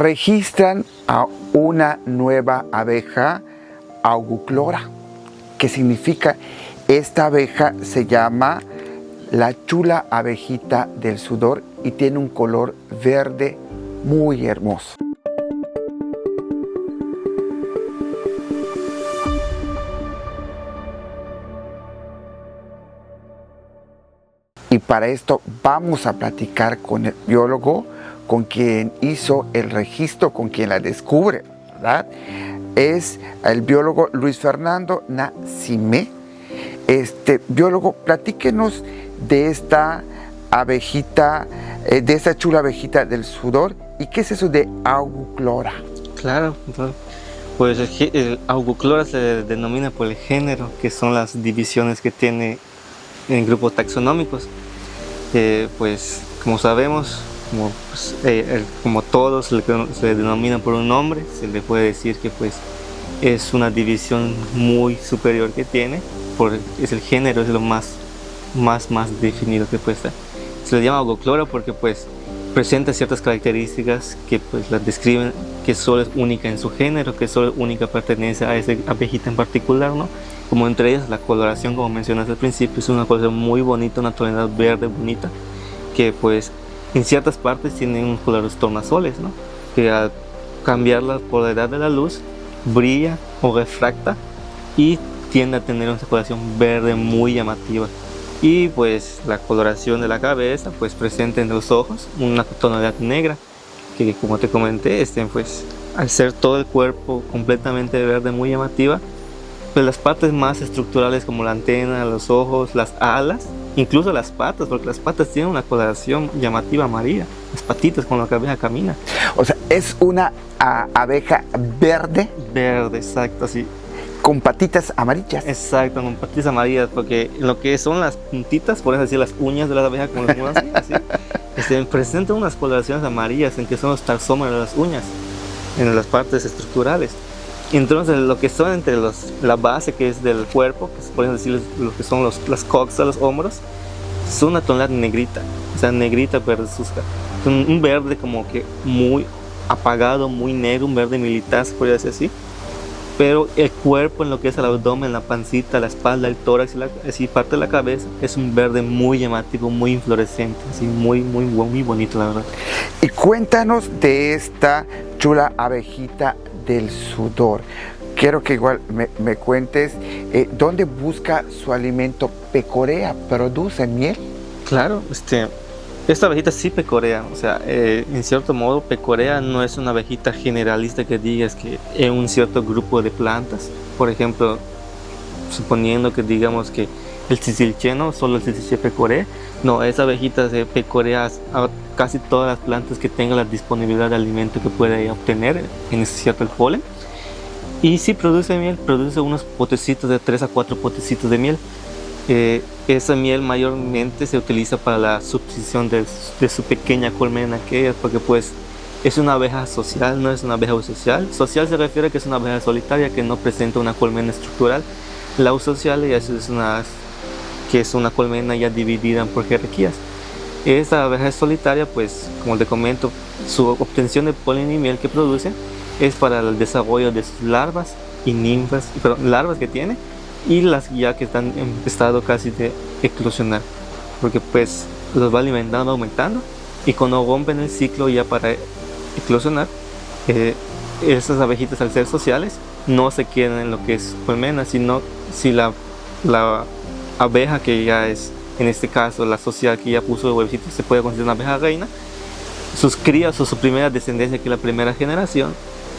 registran a una nueva abeja, Augoclora. ¿Qué significa? Esta abeja se llama la chula abejita del sudor y tiene un color verde muy hermoso. Y para esto vamos a platicar con el biólogo, con quien hizo el registro, con quien la descubre, ¿verdad? Es el biólogo Luis Fernando Nascimé. Biólogo, platíquenos de esta abejita, de esta chula abejita del sudor. ¿Y qué es eso de Augoclora? Claro, pues el Augoclora se denomina por el género, que son las divisiones que tiene en grupos taxonómicos. Pues como sabemos, como todos se le denomina por un nombre, se le puede decir que pues es una división muy superior que tiene, es el género, es lo más definido que puede estar. Se le llama Augoclora porque pues presenta ciertas características que pues la describen que solo es única en su género, que solo es única pertenece a esa abejita en particular, ¿no? Como entre ellas la coloración, como mencionaste al principio, es una coloración muy bonita, una tonalidad verde bonita, que pues en ciertas partes tienen unos colores tornasoles, ¿no? Que al cambiar la polaridad de la luz brilla o refracta y tiende a tener una coloración verde muy llamativa. Y pues la coloración de la cabeza pues presenta en los ojos una tonalidad negra, que como te comenté, pues al ser todo el cuerpo completamente verde muy llamativa, pues las partes más estructurales como la antena, los ojos, las alas, incluso las patas, porque las patas tienen una coloración llamativa amarilla, las patitas con las que la abeja camina. O sea, es una abeja verde. Verde, exacto, así. Con patitas amarillas. Exacto, con patitas amarillas, porque lo que son las puntitas, por eso decir las uñas de las abejas, como las uñas, así, presentan unas coloraciones amarillas en que son los tarsómeros de las uñas, en las partes estructurales. Entonces, lo que son entre la base que es del cuerpo, que se pueden decir lo que son las coxas, los hombros, son una tonalidad negrita, o sea, negrita verduzca. Un verde como que muy apagado, muy negro, un verde militar, se podría decir así. Pero el cuerpo, en lo que es el abdomen, la pancita, la espalda, el tórax y así parte de la cabeza, es un verde muy llamativo, muy inflorescente, así muy bonito, la verdad. Y cuéntanos de esta chula abejita del sudor. Quiero que igual me cuentes dónde busca su alimento. ¿Pecorea? ¿Produce miel? Claro, esta abejita sí pecorea, o sea, en cierto modo pecorea no es una abejita generalista que digas que en un cierto grupo de plantas. Por ejemplo, suponiendo que digamos que el cicilcheno, solo el cicilche pecorea, no, esa abejita se pecorea a casi todas las plantas que tengan la disponibilidad de alimento que puede obtener, en ese cierto el polen. Y si produce miel, produce unos potecitos de 3 a 4 potecitos de miel. Esa miel mayormente se utiliza para la subsisión de su pequeña colmena que es, porque pues es una abeja social, no es una abeja eusocial. Social se refiere a que es una abeja solitaria que no presenta una colmena estructural. La eusocial ya es una colmena ya dividida por jerarquías. Esa abeja solitaria, pues como te comento, su obtención de polen y miel que produce es para el desarrollo de sus larvas y ninfas, larvas que tiene, y las ya que están en estado casi de eclosionar, porque pues los va alimentando, aumentando, y cuando rompen el ciclo ya para eclosionar, esas abejitas, al ser sociales, no se quedan en lo que es colmena, sino si la abeja que ya es, en este caso la social que ya puso el huevecito, se puede considerar una abeja reina, sus crías o su primera descendencia, que es la primera generación,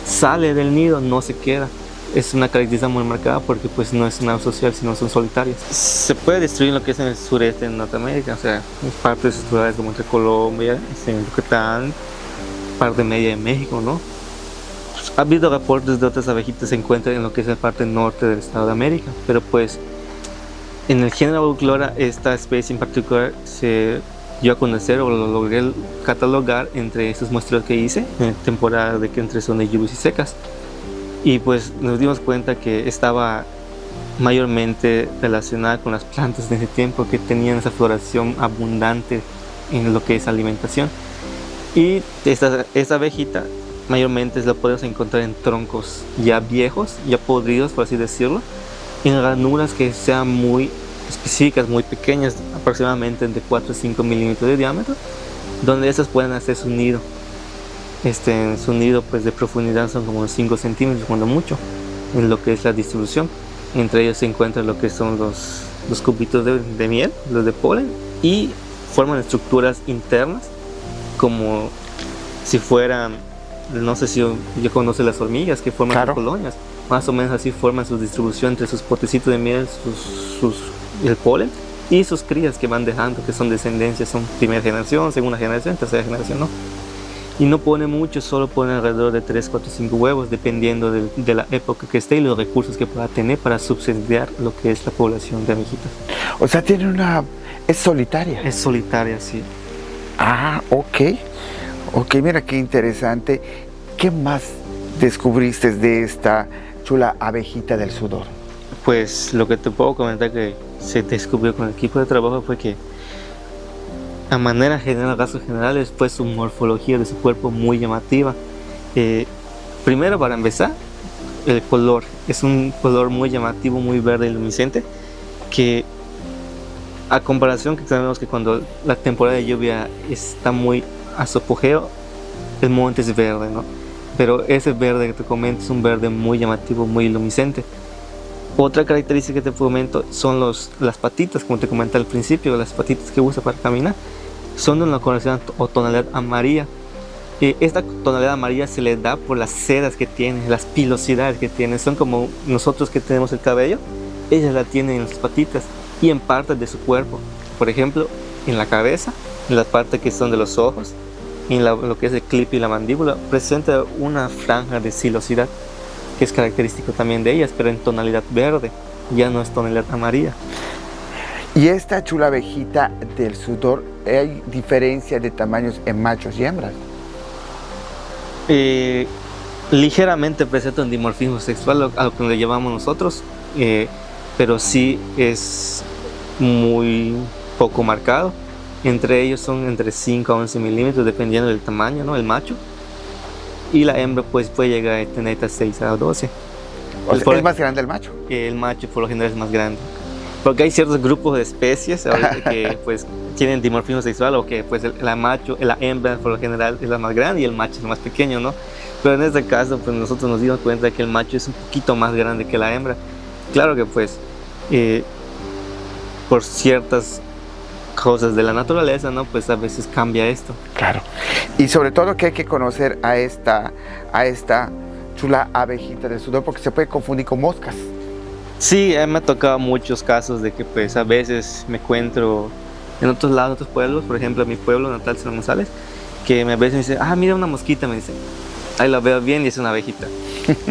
sale del nido, no se queda. Es una característica muy marcada porque pues no es una social, sino son solitarias. Se puede destruir lo que es en el sureste de Norteamérica, o sea, en partes estructurales como entre Colombia, en Yucatán, parte media de México, ¿no? Ha habido reportes de otras abejitas que se encuentran en lo que es la parte norte del estado de América, pero pues en el género Augoclora, esta especie en particular se dio a conocer o lo logré catalogar entre esos muestreos que hice en temporada de que entre son de lluvias y secas. Y pues nos dimos cuenta que estaba mayormente relacionada con las plantas de ese tiempo que tenían esa floración abundante en lo que es alimentación. Y esta abejita mayormente lo podemos encontrar en troncos ya viejos, ya podridos, por así decirlo, en ranuras que sean muy específicas, muy pequeñas, aproximadamente de 4 a 5 milímetros de diámetro, donde esas pueden hacer su nido. Su nido pues de profundidad son como 5 centímetros cuando mucho, en lo que es la distribución. Entre ellos se encuentran lo que son los cubitos de miel, los de polen, y forman estructuras internas como si fueran, no sé si yo conoce las hormigas que forman Claro. sus colonias, más o menos así forman su distribución entre sus potecitos de miel, el polen y sus crías que van dejando, que son descendencias, son primera generación, segunda generación, tercera generación, ¿no? Y no pone mucho, solo pone alrededor de 3, 4, 5 huevos, dependiendo de la época que esté y los recursos que pueda tener para subsidiar lo que es la población de abejitas. O sea, es solitaria. Es solitaria, sí. Ah, ok. Ok, mira qué interesante. ¿Qué más descubriste de esta chula abejita del sudor? Pues lo que te puedo comentar que se descubrió con el equipo de trabajo fue que a manera general, rasgos generales, fue su morfología de su cuerpo muy llamativa. Primero, para empezar, el color. Es un color muy llamativo, muy verde y luminiscente, que a comparación que sabemos que cuando la temporada de lluvia está muy a su apogeo, el monte es verde, ¿no? Pero ese verde que te comento es un verde muy llamativo, muy luminiscente. Otra característica que te comento son las patitas, como te comenté al principio, las patitas que usa para caminar, son de una coloración o tonalidad amarilla. Esta tonalidad amarilla se le da por las cerdas que tiene, las pilosidades que tiene. Son como nosotros que tenemos el cabello, ellas la tienen en sus patitas y en partes de su cuerpo. Por ejemplo, en la cabeza, en las partes que son de los ojos, en lo que es el clip y la mandíbula, presenta una franja de silosidad que es característico también de ellas, pero en tonalidad verde, ya no es tonalidad amarilla. Y esta chula abejita del sudor, ¿hay diferencia de tamaños en machos y hembras? Ligeramente presenta un dimorfismo sexual a lo que le llamamos nosotros, pero sí es muy poco marcado. Entre ellos son entre 5 a 11 milímetros dependiendo del tamaño, ¿no? El macho, y la hembra pues puede llegar a tener hasta 6 a 12. O sea, ¿es más grande el macho? El macho por lo general es más grande, porque hay ciertos grupos de especies ahorita que pues tienen dimorfismo sexual, o que pues la hembra por lo general es la más grande y el macho es el más pequeño, ¿no? Pero en este caso pues nosotros nos dimos cuenta que el macho es un poquito más grande que la hembra. Claro que pues por ciertas cosas de la naturaleza, ¿no? Pues a veces cambia esto. Claro. Y sobre todo que hay que conocer a esta chula abejita del sudor, porque se puede confundir con moscas. Sí, me ha tocado muchos casos de que pues a veces me encuentro en otros lados, otros pueblos, por ejemplo en mi pueblo natal, San González, que a veces me dicen, mira una mosquita, me dicen, ahí la veo bien y es una abejita.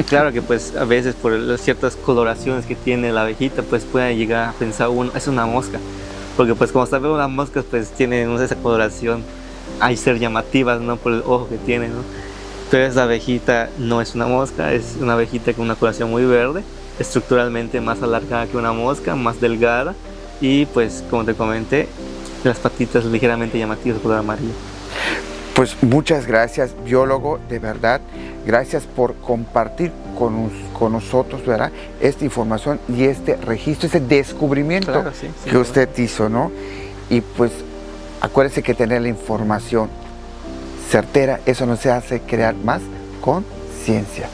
Claro que pues a veces por las ciertas coloraciones que tiene la abejita, pues puede llegar a pensar uno, es una mosca. Porque pues como sabemos las moscas pues tienen, no sé, esa coloración, hay ser llamativas, ¿no? Por el ojo que tienen, ¿no? Pero esta abejita no es una mosca, es una abejita con una coloración muy verde, estructuralmente más alargada que una mosca, más delgada, y pues como te comenté, las patitas ligeramente llamativas de color amarillo. Pues muchas gracias, biólogo, de verdad, gracias por compartir con nosotros, ¿verdad?, esta información y este registro, este descubrimiento, claro, sí, que usted hizo, ¿no? Y pues acuérdese que tener la información certera, eso nos hace crear más conciencia.